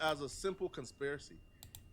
as a simple conspiracy.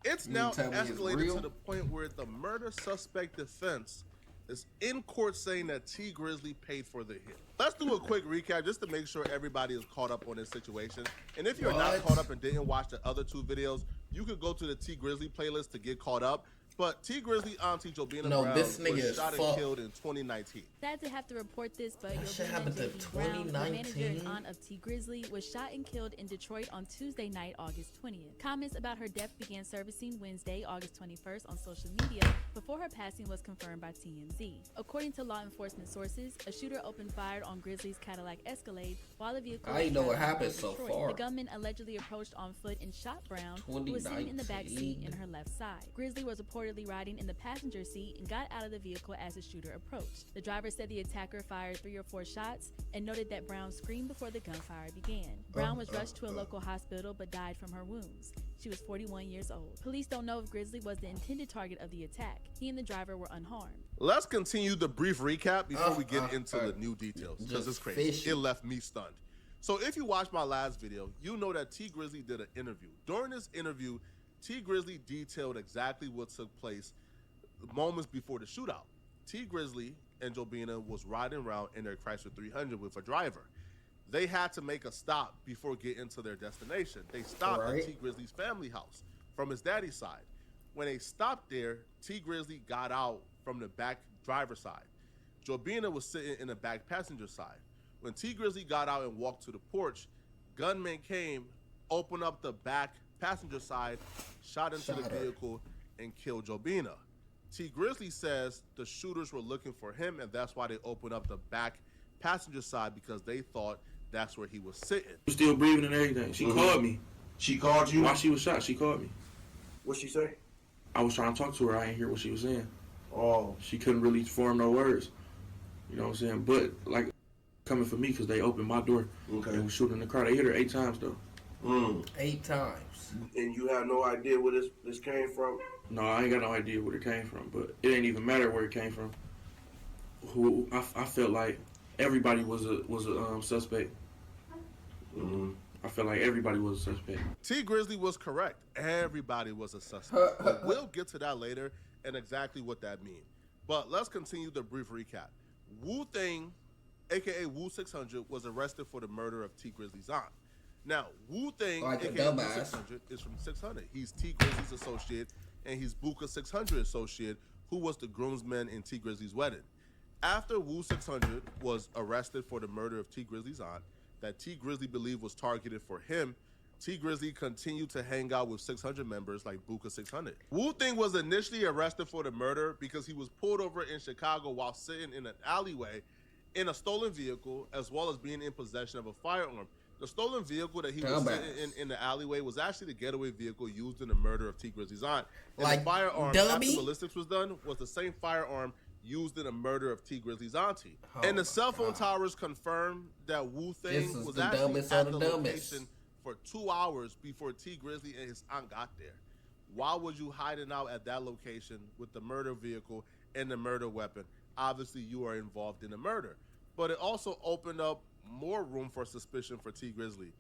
It's now escalated to the point where the murder suspect defense is in court saying that T Grizzley paid for the hit. Let's do a quick recap just to make sure everybody is caught up on this situation. And if you're not caught up and didn't watch the other two videos, you could go to the T Grizzley playlist to get caught up. But T Grizzley auntie Jobina Brown was shot and killed in 2019. Sad to have to report this, but Jobina Brown, the manager and aunt of T Grizzley, was shot and killed in Detroit on Tuesday night, August 20th. Comments about her death began surfacing Wednesday, August 21st on social media before her passing was confirmed by TMZ. According to law enforcement sources, a shooter opened fire on Grizzly's Cadillac Escalade while the vehicle I know what happened so far. The gunman allegedly approached on foot and shot Brown, who was sitting in the back seat in her left side. Grizzly was reportedly riding in the passenger seat and got out of the vehicle as the shooter approached. The driver said the attacker fired 3 or 4 shots and noted that Brown screamed before the gunfire began. Brown was rushed to a local hospital but died from her wounds. She was 41 years old. Police don't know if Grizzly was the intended target of the attack. He and the driver were unharmed. Let's continue the brief recap before we get into the new details, because it's crazy. It left me stunned. So if you watched my last video, you know that T Grizzley did an interview. During this interview, T Grizzley detailed exactly what took place moments before the shootout. T Grizzley and Jobina was riding around in their Chrysler 300 with a driver. They had to make a stop before getting to their destination. They stopped at T Grizzley's family house from his daddy's side. When they stopped there, T Grizzley got out from the back driver's side. Jobina was sitting in the back passenger side. When T Grizzley got out and walked to the porch, gunmen came, opened up the back passenger side, shot into the vehicle, and killed Jobina. T Grizzley says the shooters were looking for him, and that's why they opened up the back passenger side, because they thought that's where he was sitting. Still breathing and everything. She called me. She called you? While she was shot, she called me. What'd she say? I was trying to talk to her. I didn't hear what she was saying. Oh. She couldn't really form no words. You know what I'm saying? But, like, coming for me because they opened my door. Okay. And was shooting in the car. They hit her 8 times, though. 8 times. And you have no idea where this came from? No, I ain't got no idea where it came from. But it ain't even matter where it came from. I felt like everybody was a suspect. I felt like everybody was a suspect. T Grizzley was correct. Everybody was a suspect. But we'll get to that later and exactly what that means. But let's continue the brief recap. Wu Thing, aka Wu 600, was arrested for the murder of T Grizzley's aunt. Now, Wu Thing, aka Wu 600, is from 600. He's T Grizzley's associate, and he's Buka 600 associate, who was the groomsman in T Grizzley's wedding. After Wu 600 was arrested for the murder of T Grizzley's aunt, that T Grizzley believed was targeted for him, T Grizzley continued to hang out with 600 members like Buka 600. Wu Thing was initially arrested for the murder because he was pulled over in Chicago while sitting in an alleyway in a stolen vehicle, as well as being in possession of a firearm. The stolen vehicle that he was sitting in the alleyway was actually the getaway vehicle used in the murder of T Grizzley's aunt. And the firearm, after ballistics was done, was the same firearm used in the murder of T Grizzley's auntie. And the cell phone towers confirmed that Wu Thing was actually at the location for 2 hours before T Grizzley and his aunt got there. Why was you hiding out at that location with the murder vehicle and the murder weapon? Obviously, you are involved in the murder. But it also opened up more room for suspicion for T Grizzley.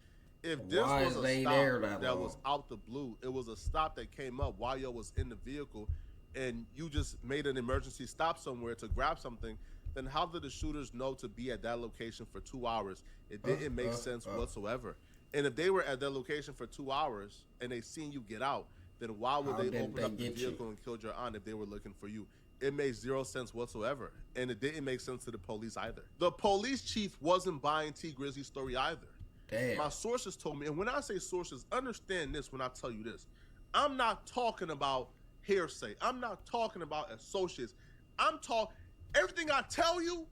If this was a stop that was out the blue, it was a stop that came up while y'all was in the vehicle, and you just made an emergency stop somewhere to grab something, then how did the shooters know to be at that location for 2 hours? It didn't make sense whatsoever. And if they were at that location for 2 hours and they seen you get out, then why would they open up the vehicle and kill your aunt if they were looking for you? It made 0 sense whatsoever. And it didn't make sense to the police either. The police chief wasn't buying T Grizzley's story either. Damn. My sources told me, and when I say sources, understand this when I tell you this. I'm not talking about hearsay. I'm not talking about associates. I'm talking, everything I tell you,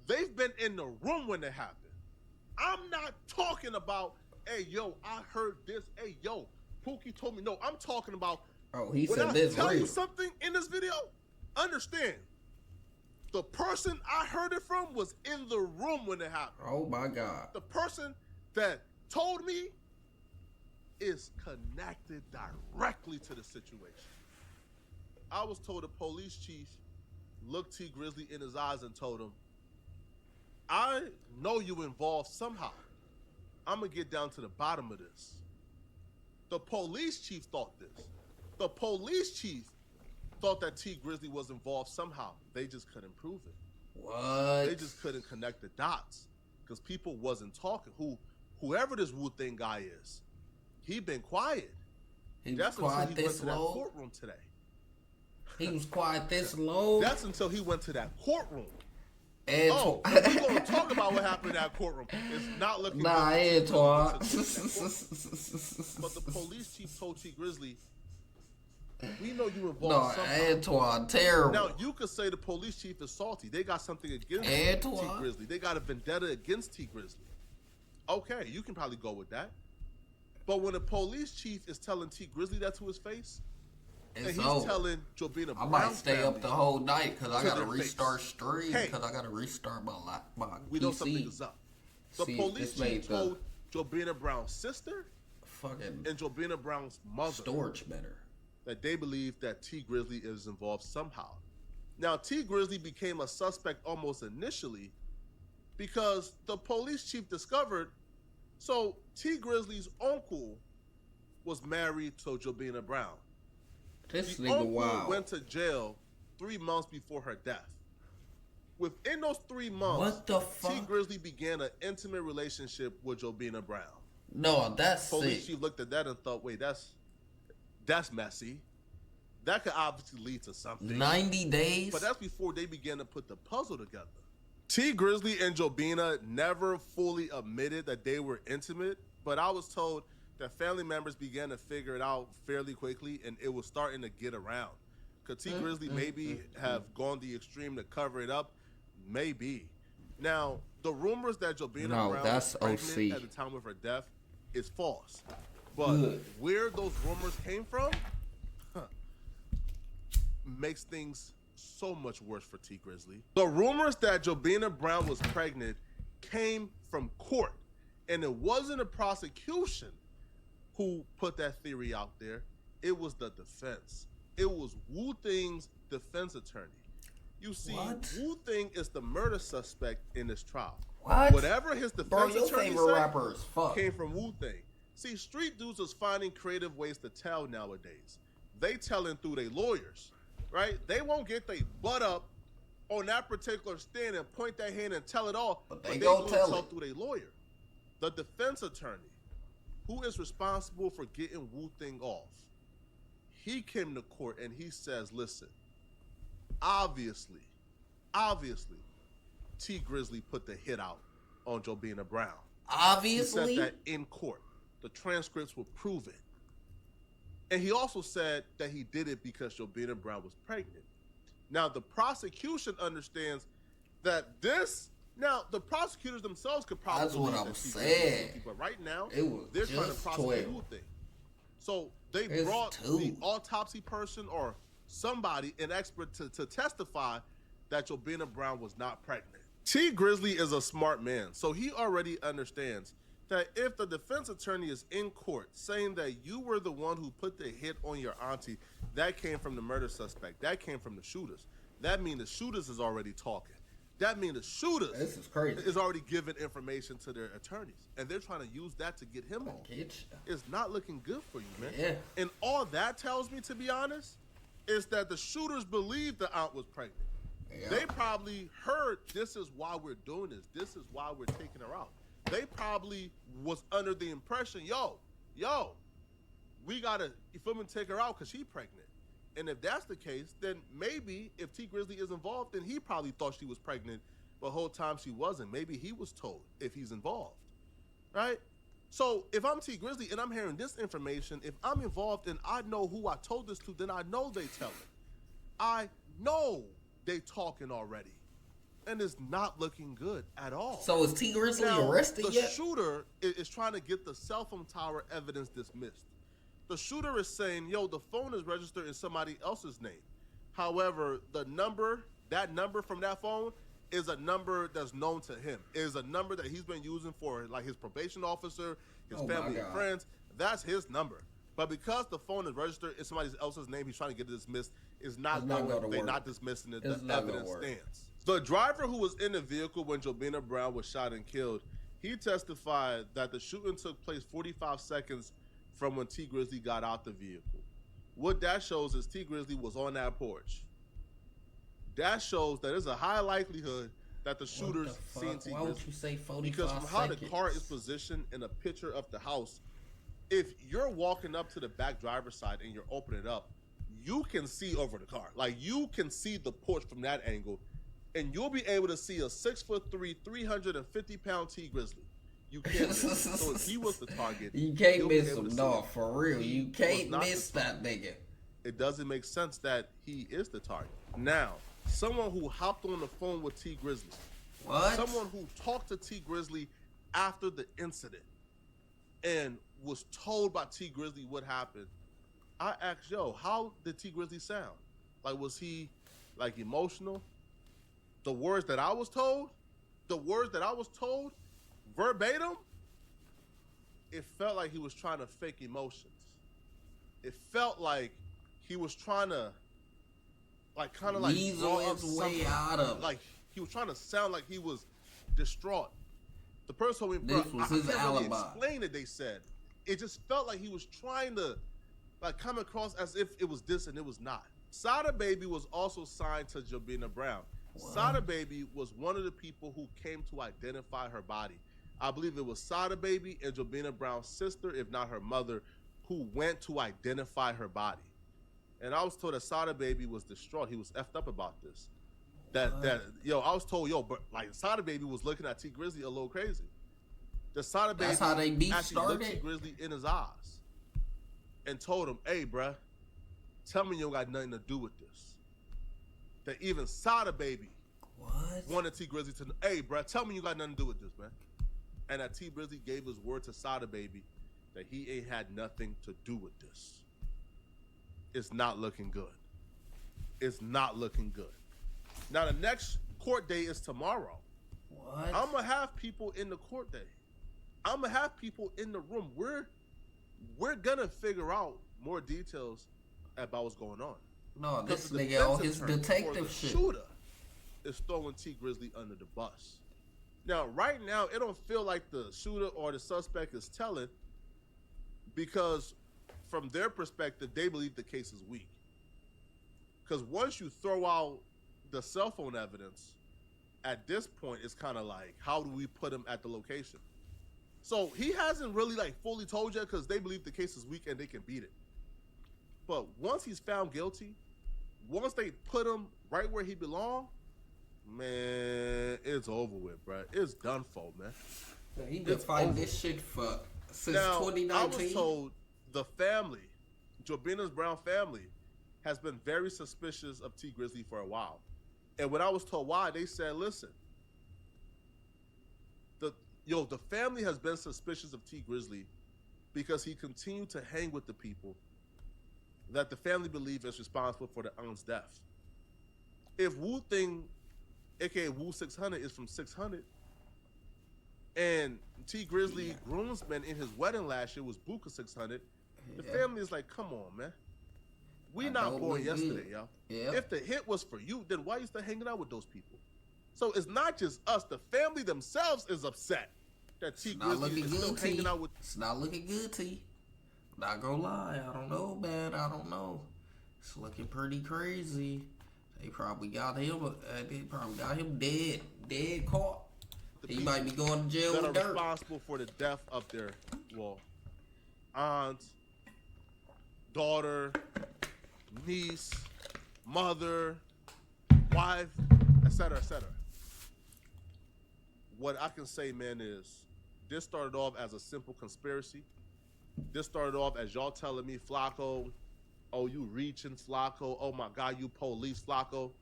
they've been in the room when it happened. I'm not talking about, hey, yo, I heard this. Hey, yo, Pookie told me. No, I'm talking about, he said this when I tell you something in this video, understand, the person I heard it from was in the room when it happened. Oh, my God. The person that told me is connected directly to the situation. I was told the police chief looked T Grizzley in his eyes and told him, I know you involved somehow. I'm going to get down to the bottom of this. The police chief thought this. The police chief thought that T Grizzly was involved somehow. They just couldn't prove it. What? They just couldn't connect the dots because people wasn't talking. Whoever this Wu Thing guy is, he been quiet. That's quiet until he went to that low? courtroom today. He was quiet this low? That's until he went to that courtroom. And we're going to talk about what happened in that courtroom. It's not looking good. Antoine. But the police chief told T Grizzly, we know you involved somehow. Antoine, terrible. Now, you could say the police chief is salty. They got something against T Grizzly. They got a vendetta against T Grizzly. Okay, you can probably go with that. But when the police chief is telling T Grizzly that to his face, and he's telling Jobina Brown, I might stay up the whole night because I got to restart face. stream because I got to restart my we PC. know something is up. The police chief told Jobina Brown's sister and Jobina Brown's mother storage better that they believe that T Grizzly is involved somehow. Now, T Grizzly became a suspect almost initially because the police chief discovered, so T Grizzly's uncle was married to Jobina Brown. This the nigga uncle wild. went to jail 3 months before her death. Within those 3 months, what the fuck? T Grizzly began an intimate relationship with Jobina Brown. No, that's police sick. chief looked at that and thought, wait, that's messy. That could obviously lead to something. 90 days? But that's before they began to put the puzzle together. T Grizzly and Jobina never fully admitted that they were intimate, but I was told that family members began to figure it out fairly quickly, and it was starting to get around. Could T Grizzly maybe have gone the extreme to cover it up? Maybe. Now, the rumors that Jobina Brown was pregnant at the time of her death is false. But where those rumors came from makes things so much worse for T Grizzly. The rumors that Jobina Brown was pregnant came from court, and it wasn't a prosecution who put that theory out there. It was the defense. It was Wu Thing's defense attorney. You see, Wu Thing is the murder suspect in this trial. Whatever his defense attorney said came from Wu Thing. See, street dudes is finding creative ways to tell nowadays. They telling through their lawyers, right? They won't get their butt up on that particular stand and point their hand and tell it all, but they gonna tell through their lawyer. The defense attorney, who is responsible for getting Wu Thing off, he came to court and he says, listen, obviously, T Grizzly put the hit out on Jobina Brown. Obviously? He said that in court. The transcripts will prove it. And he also said that he did it because Jobina Brown was pregnant. Now, the prosecution understands that this... Now, the prosecutors themselves could probably... That's what I'm saying. But right now, they're trying to prosecute Wu Thing. So they brought the autopsy person or somebody, an expert, to testify that Jobina Brown was not pregnant. T Grizzly is a smart man, so he already understands that if the defense attorney is in court saying that you were the one who put the hit on your auntie, that came from the murder suspect, that came from the shooters. That means the shooters is already talking. That means the shooters is already giving information to their attorneys, and they're trying to use that to get him on. It's not looking good for you, man. Yeah. And all that tells me, to be honest, is that the shooters believe the aunt was pregnant. Yeah. They probably heard, this is why we're doing this. This is why we're taking her out. They probably was under the impression, yo, we gotta, you feel me, take her out because she's pregnant. And if that's the case, then maybe if T Grizzly is involved, then he probably thought she was pregnant the whole time she wasn't. Maybe he was told if he's involved, right? So if I'm T Grizzly and I'm hearing this information, if I'm involved and I know who I told this to, then I know they tell it. I know they talking already. And it's not looking good at all. So is T Grizzly arrested yet? The shooter is trying to get the cell phone tower evidence dismissed. The shooter is saying, yo, the phone is registered in somebody else's name. However, that number from that phone is a number that's known to him. It is a number that he's been using for like his probation officer, his family and friends. That's his number. But because the phone is registered in somebody else's name, he's trying to get it dismissed. They're not dismissing it. The evidence stands. The driver who was in the vehicle when Jobina Brown was shot and killed, he testified that the shooting took place 45 seconds from when T Grizzly got out the vehicle. What that shows is T Grizzly was on that porch. That shows that there's a high likelihood that the shooters seen T Grizzly. Why would you say 45 Because from how seconds? the car is positioned in a picture of the house, if you're walking up to the back driver's side and you're opening it up, you can see over the car. Like, you can see the porch from that angle, and you'll be able to see a 6'3", 350-pound T Grizzly. You can't miss him. So if he was the target, you can't miss him, no, for real. You can't miss that nigga. It doesn't make sense that he is the target. Now, someone who hopped on the phone with T Grizzly, someone who talked to T Grizzly after the incident and was told by T Grizzly what happened, I asked, yo, how did T Grizzly sound? Like, was he like emotional? The words that I was told verbatim, it felt like he was trying to fake emotions. It felt like he was trying to, like, kind of like weasel his way out of it. Like, he was trying to sound like he was distraught. The person told me, bro, this was I his can't alibi. really explain it, they said. It just felt like he was trying to, like, come across as if it was this and it was not. Sada Baby was also signed to Jobina Brown. Sada Baby was one of the people who came to identify her body. I believe it was Sada Baby and Jobina Brown's sister, if not her mother, who went to identify her body. And I was told that Sada Baby was distraught. He was effed up about this. I was told, but like, Sada Baby was looking at T Grizzly a little crazy. The Sada Baby That's how they beef actually started. looked T Grizzly in his eyes and told him, hey, bruh, tell me you don't got nothing to do with this. That even Sada Baby wanted T Grizzly to know, hey, bruh, tell me you got nothing to do with this, man. And that T Grizzly gave his word to Sada Baby that he ain't had nothing to do with this. It's not looking good. It's not looking good. Now, the next court day is tomorrow. What? I'm going to have people in the court day. I'm going to have people in the room. We're going to figure out more details about what's going on. No, this nigga on his detective shit. Shooter is throwing T Grizzly under the bus. Now, right now, it don't feel like the shooter or the suspect is telling, because from their perspective, they believe the case is weak. Because once you throw out the cell phone evidence, at this point, it's kind of like, how do we put him at the location? So he hasn't really like fully told yet, because they believe the case is weak and they can beat it. But once he's found guilty, once they put him right where he belongs, man, it's over with, bro. It's done for, man. He been fighting this shit since 2019. I was told the family, Jobina Brown family, has been very suspicious of T Grizzly for a while. And when I was told why, they said, listen, the family has been suspicious of T Grizzly because he continued to hang with the people that the family believe is responsible for the aunt's death. If Wu Thing, aka Wu 600, is from 600, and T Grizzly groomsman in his wedding last year was Buka 600, the family is like, come on, man. We not born yesterday, y'all. Yeah. If the hit was for you, then why are you still hanging out with those people? So it's not just us. The family themselves is upset that T Grizzly is still hanging out with. It's not looking good, T. Not gonna lie. I don't know, man. I don't know. It's looking pretty crazy. They probably got him. Dead caught. He might be going to jail with dirt. Responsible for the death of their aunt, daughter, niece, mother, wife, etc., etc. What I can say, man, is this started off as a simple conspiracy. This started off as y'all telling me, Flacco, oh, you reaching, Flacco. Oh, my God, you police, Flacco.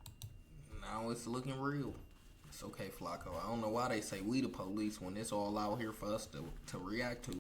Now it's looking real. It's okay, Flacco. I don't know why they say we the police when it's all out here for us to react to.